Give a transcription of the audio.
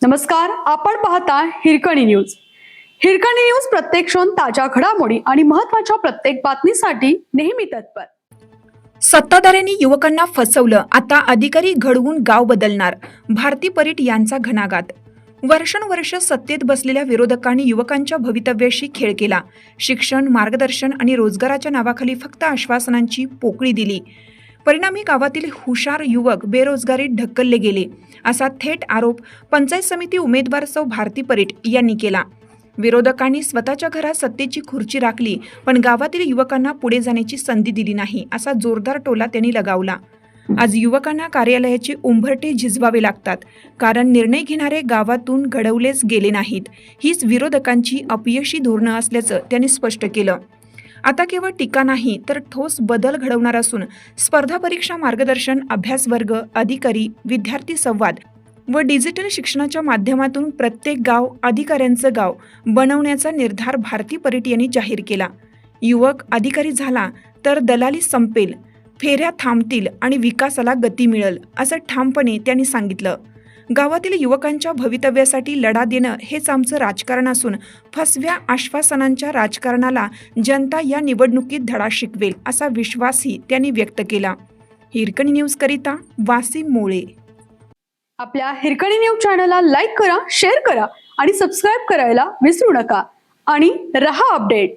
नमस्कार, आपण पाहता हिरकणी न्यूज. हिरकणी न्यूज प्रत्येक क्षण ताज्या घडामोडी आणि महत्त्वाच्या प्रत्येक बातमीसाठी नेहमी तत्पर. सत्ताधाऱ्यांनी युवकांना फसवलं, आता अधिकारी घडवून गाव बदलणार. भारती परीट यांचा घणाघात. वर्षानुवर्ष सत्तेत बसलेल्या विरोधकांनी युवकांच्या भवितव्याशी खेळ केला. शिक्षण, मार्गदर्शन आणि रोजगाराच्या नावाखाली फक्त आश्वासनांची पोकळी दिली. परिणामी गावातील हुशार युवक बेरोजगारीत ढकलले गेले, असा थेट आरोप पंचायत समिती उमेदवार सौ भारती परीट यांनी केला. विरोधकांनी स्वतःच्या घरात सत्तेची खुर्ची राखली, पण गावातील युवकांना पुढे जाण्याची संधी दिली नाही, असा जोरदार टोला त्यांनी लगावला. आज युवकांना कार्यालयाचे उंबरठे झिजवावे लागतात, कारण निर्णय घेणारे गावातून घडवलेच गेले नाहीत. हीच विरोधकांची अपयशी धोरणं असल्याचं त्यांनी स्पष्ट केलं. आता केवळ टीका नाही, तर ठोस बदल घडवणार असून स्पर्धा परीक्षा मार्गदर्शन, अभ्यासवर्ग, अधिकारी, विद्यार्थी संवाद व डिजिटल शिक्षणाच्या माध्यमातून प्रत्येक गाव अधिकाऱ्यांचं गाव बनवण्याचा निर्धार भारती परीट यांनी जाहीर केला. युवक अधिकारी झाला तर दलाली संपेल, फेऱ्या थांबतील आणि विकासाला गती मिळेल, असं ठामपणे त्यांनी सांगितलं. गावातील युवकांच्या भवितव्यासाठी लढा देणं हेच आमचं राजकारण असून फसव्या आश्वासनांच्या राजकारणाला जनता या निवडणुकीत धडा शिकवेल, असा विश्वासही त्यांनी व्यक्त केला. हिरकणी न्यूज करिता वासिम मोळे. आपल्या हिरकणी न्यूज चॅनलला लाईक करा, शेअर करा आणि सबस्क्राईब करायला विसरू नका. आणि रहा अपडेट.